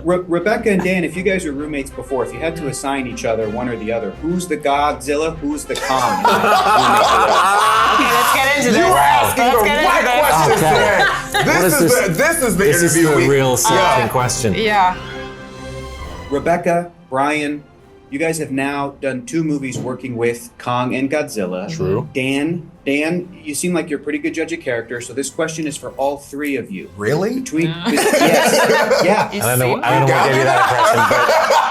Rebecca and Dan, if you guys were roommates before, if you had to assign each other, one or the other, who's the Godzilla, who's the Kong? Okay, let's get into this. You are asking Let's the get right into questions today. This is the This is interview the week. real something question. Yeah. Rebecca, Brian, you guys have now done 2 movies working with Kong and Godzilla. True. Dan, you seem like you're a pretty good judge of character, so this question is for all 3 of you. Really? Yes. Yeah. I don't know what gave you that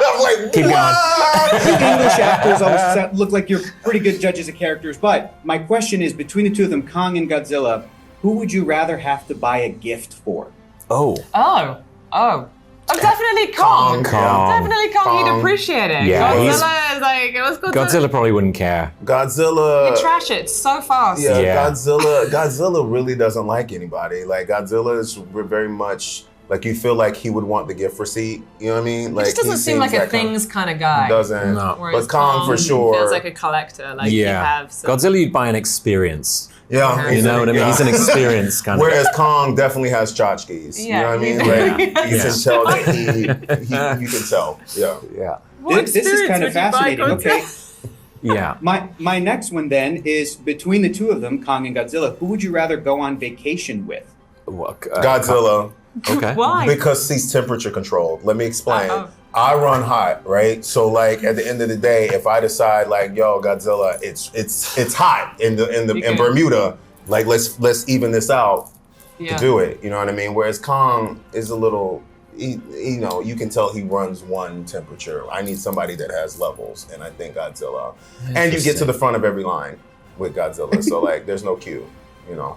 I'm like, Keep The English actors always look like you're pretty good judges of characters, but my question is, between the 2 of them, Kong and Godzilla, who would you rather have to buy a gift for? going. Oh, definitely Kong. Definitely Kong. He'd appreciate it. Yeah, Godzilla is like, it was Godzilla. Godzilla probably wouldn't care. Godzilla. You trash it so fast. Yeah. Godzilla really doesn't like anybody. Like Godzilla is very much like you feel like he would want the gift receipt. You know what I mean? He Like just doesn't seem like a things kind of guy. Doesn't. No. Whereas But Kong for sure. feels like a collector. Like you have. So. Godzilla, you'd buy an experience. Yeah, You know what I mean? He's an experience kind Whereas Kong definitely has tchotchkes. Yeah, you know what I mean? Like you can tell that you can tell. Yeah. This is kind of fascinating. Okay. Yeah. My next one then is, between the 2 of them, Kong and Godzilla, who would you rather go on vacation with? Godzilla. Okay. Why? Because he's temperature controlled. Let me explain. I run hot, right? So like at the end of the day, if I decide like, yo, Godzilla, it's hot in Bermuda, like let's even this out to do it. You know what I mean? Whereas Kong is a little, you know, you can tell he runs one temperature. I need somebody that has levels, and I think Godzilla. And you get to the front of every line with Godzilla, so like there's no cue, you know.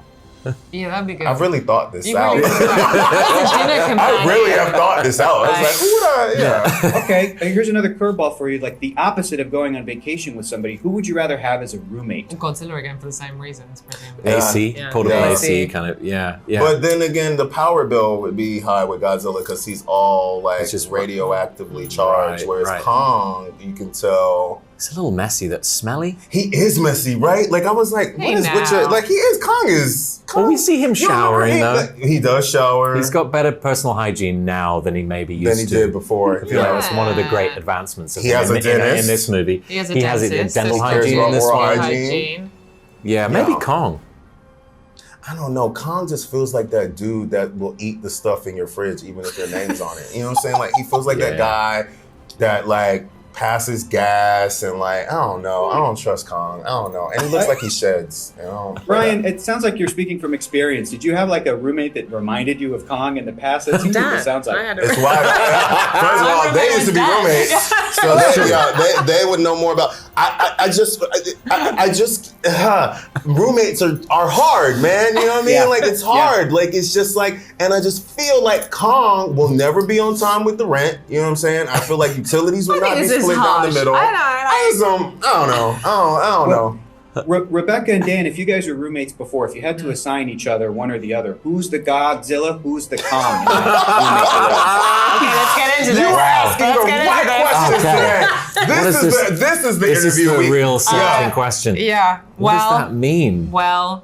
Yeah, that'd be good. I've really thought this out. Really, I really have thought this out. I was like, who would I? Okay, here's another curveball for you. Like the opposite of going on vacation with somebody, who would you rather have as a roommate? Godzilla again for the same reasons. AC, portable AC AC. kind of, yeah. But then again, the power bill would be high with Godzilla because he's all like just radioactively charged. Right, whereas right. Kong, you can tell It's a little messy, that's smelly. he is messy, right? Like I was like, what is with your, like he is Kong is. Well, we see him showering though. He does shower. He's got better personal hygiene now than he maybe used than he to. did before. I feel like that's one of the great advancements of He has a dentist. in this movie. He has a dental dentist, so he hygiene cares in this about one. oral hygiene. Yeah, maybe Kong. I don't know. Kong just feels like that dude that will eat the stuff in your fridge even if your name's on it. You know what I'm saying? Like he feels like that guy that like passes gas and like, I don't know. I don't trust Kong. I don't know. And he looks like he sheds. You know? Brian, it sounds like you're speaking from experience. Did you have like a roommate that reminded you of Kong in the past? That seems what it sounds like. It's why. First of all, they used to be roommates, so they would know more about. I just roommates are hard, man. You know what I mean? Yeah. Like it's hard. Like it's just like, and I just feel like Kong will never be on time with the rent. You know what I'm saying? I feel like utilities will not be split down the middle. I don't know. Rebecca and Dan, if you guys were roommates before, if you had to assign each other, one or the other, who's the Godzilla, who's the Kong? Okay, let's get into this. You are asking the Let's right get into questions today. This is the This is interview the week. real something question. Yeah. What does that mean? Well,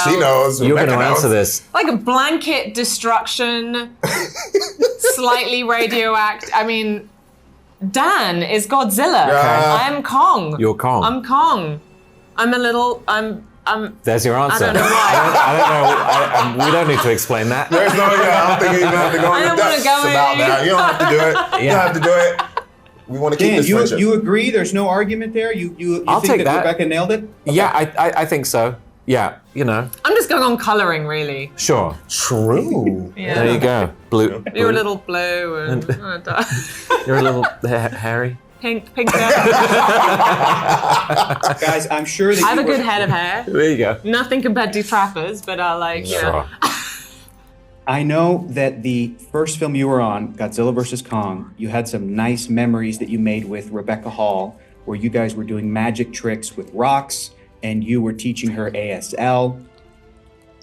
she knows. You're going Rebecca to answer knows. this. like a blanket destruction, slightly radioactive. I mean, Dan is Godzilla. Yeah. I'm Kong. You're Kong. I'm Kong. I'm There's your answer. I don't know why. I don't know. We don't need to explain that. There's no, I don't think you even have to go I into don't wanna depth go about in. that. You don't have to do it. You don't have to do it. We want to keep Dan, this friendship. you agree? There's no argument there? You I'll think take that that. Rebecca nailed it? Okay. Yeah, I think so. Yeah, you know. I'm just going on colouring, really. Sure. True. Yeah. There you go. Blue. You're a blue. little blue and You're a little hairy. pink hair. Guys, I'm sure that I have you a good head of hair. There you go. Nothing compared to trappers, but I like, you know. I know that the first film you were on, Godzilla vs. Kong, you had some nice memories that you made with Rebecca Hall, where you guys were doing magic tricks with rocks and you were teaching her ASL.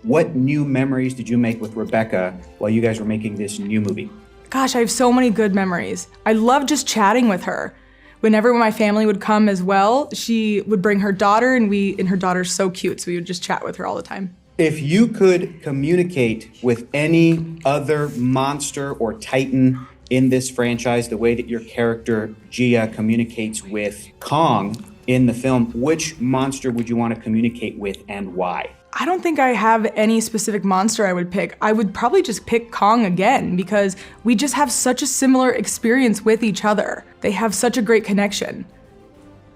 What new memories did you make with Rebecca while you guys were making this new movie? Gosh, I have so many good memories. I love just chatting with her. Whenever my family would come as well, she would bring her daughter and her daughter's so cute, so we would just chat with her all the time. If you could communicate with any other monster or titan in this franchise, the way that your character Gia communicates with Kong in the film, which monster would you want to communicate with and why? I don't think I have any specific monster I would pick. I would probably just pick Kong again because we just have such a similar experience with each other. They have such a great connection.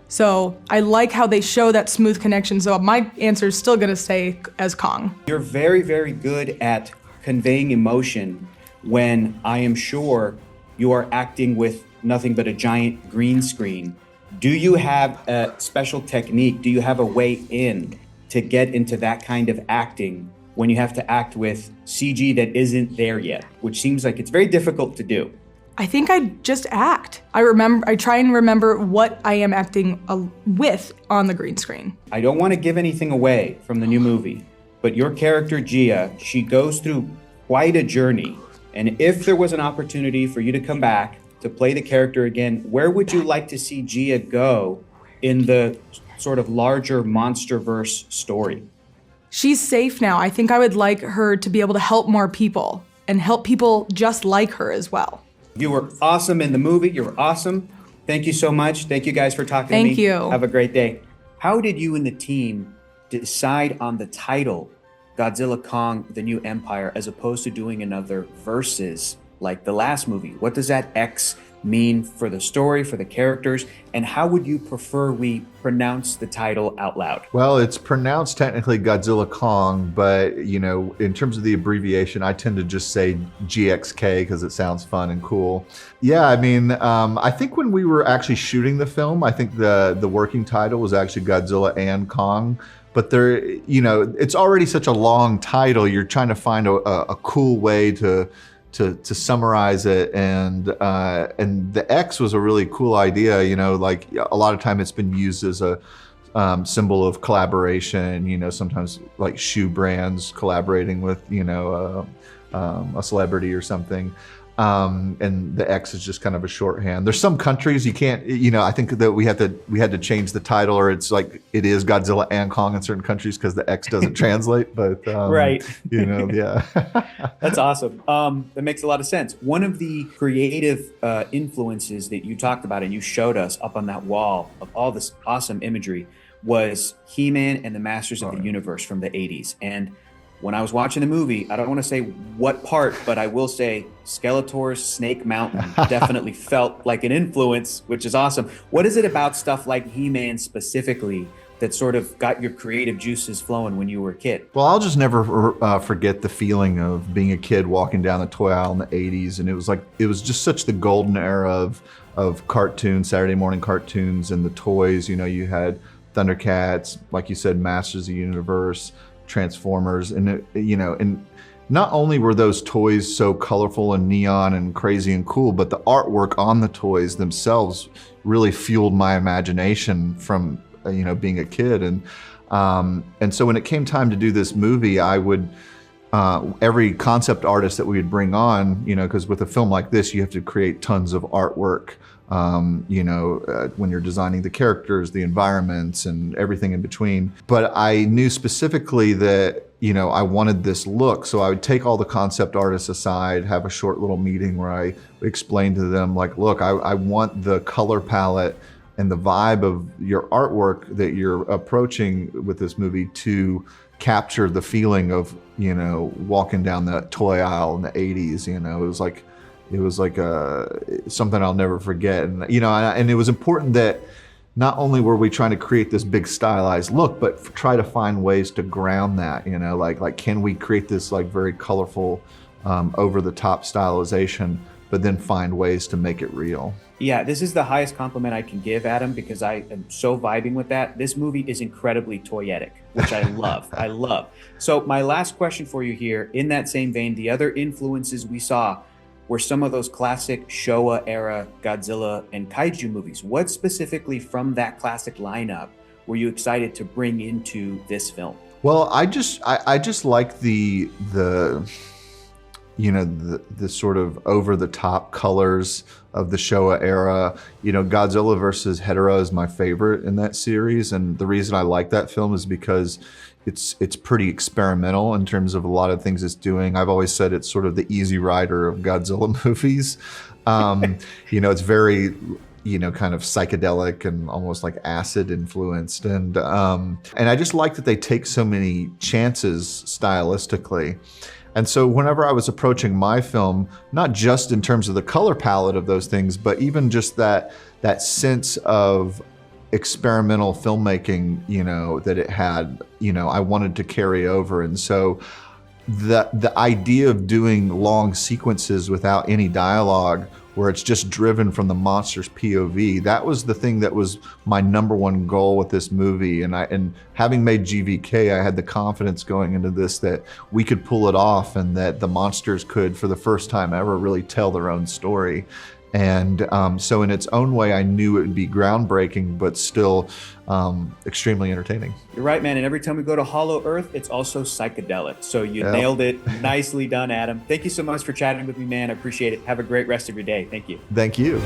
So I like how they show that smooth connection. So my answer is still gonna stay as Kong. You're very, very good at conveying emotion when I am sure you are acting with nothing but a giant green screen. Do you have a special technique? Do you have a way in to get into that kind of acting when you have to act with CG that isn't there yet, which seems like it's very difficult to do? I think I just act. I try and remember what I am acting with on the green screen. I don't want to give anything away from the new movie, but your character Gia, she goes through quite a journey. And if there was an opportunity for you to come back to play the character again, where would you like to see Gia go in the sort of larger MonsterVerse story? She's safe now. I think I would like her to be able to help more people and help people just like her as well. You were awesome in the movie. You were awesome. Thank you so much. Thank you guys for talking to me. Thank you. Have a great day. How did you and the team decide on the title, Godzilla Kong, The New Empire, as opposed to doing another versus like the last movie? What does that X mean for the story, for the characters, and how would you prefer we pronounce the title out loud? Well, it's pronounced technically Godzilla Kong, but you know, in terms of the abbreviation, I tend to just say GXK because it sounds fun and cool. Yeah, I mean, I think when we were actually shooting the film, I think the working title was actually Godzilla and Kong. But there, you know, it's already such a long title. You're trying to find a cool way to summarize it, and the X was a really cool idea. You know, like a lot of time it's been used as a symbol of collaboration. You know, sometimes like shoe brands collaborating with a celebrity or something. And the X is just kind of a shorthand. There's some countries you can't, you know, I think that we had to change the title, or it's like it is Godzilla and Kong in certain countries because the X doesn't translate. But right, you know, yeah, that's awesome. That makes a lot of sense. One of the creative influences that you talked about and you showed us up on that wall of all this awesome imagery was He-Man and the Masters of the Universe from the 80s. And when I was watching the movie, I don't want to say what part, but I will say Skeletor's Snake Mountain definitely felt like an influence, which is awesome. What is it about stuff like He-Man specifically that sort of got your creative juices flowing when you were a kid? Well, I'll just never forget the feeling of being a kid walking down the toy aisle in the 80s. And it was just such the golden era of cartoons, Saturday morning cartoons and the toys. You know, you had Thundercats, like you said, Masters of the Universe, Transformers, and and not only were those toys so colorful and neon and crazy and cool, but the artwork on the toys themselves really fueled my imagination from being a kid. And so when it came time to do this movie, I would every concept artist that we would bring on, because with a film like this, you have to create tons of artwork. When you're designing the characters, the environments, and everything in between. But I knew specifically that, I wanted this look. So I would take all the concept artists aside, have a short little meeting where I explained to them, like, look, I want the color palette and the vibe of your artwork that you're approaching with this movie to capture the feeling of, walking down the toy aisle in the 80s. It was like something I'll never forget. And, and it was important that not only were we trying to create this big stylized look, but try to find ways to ground that, like can we create this like very colorful, over the top stylization, but then find ways to make it real. Yeah, this is the highest compliment I can give, Adam, because I am so vibing with that. This movie is incredibly toyetic, which I love. I love. So my last question for you here, in that same vein, the other influences we saw were some of those classic Showa era Godzilla and Kaiju movies. What specifically from that classic lineup were you excited to bring into this film? Well, I just like the sort of over the top colors of the Showa era. Godzilla versus Hedorah is my favorite in that series, and the reason I like that film is because it's pretty experimental in terms of a lot of things it's doing. I've always said it's sort of the Easy Rider of Godzilla movies. It's very, kind of psychedelic and almost like acid influenced. And I just like that they take so many chances stylistically. And so whenever I was approaching my film, not just in terms of the color palette of those things, but even just that sense of experimental filmmaking, that it had, I wanted to carry over. And so the idea of doing long sequences without any dialogue, where it's just driven from the monster's POV, that was the thing that was my number one goal with this movie. And having made GVK, I had the confidence going into this that we could pull it off and that the monsters could, for the first time ever, really tell their own story. And so in its own way, I knew it would be groundbreaking, but still extremely entertaining. You're right, man. And every time we go to Hollow Earth, it's also psychedelic. So you nailed it. Nicely done, Adam. Thank you so much for chatting with me, man. I appreciate it. Have a great rest of your day. Thank you. Thank you.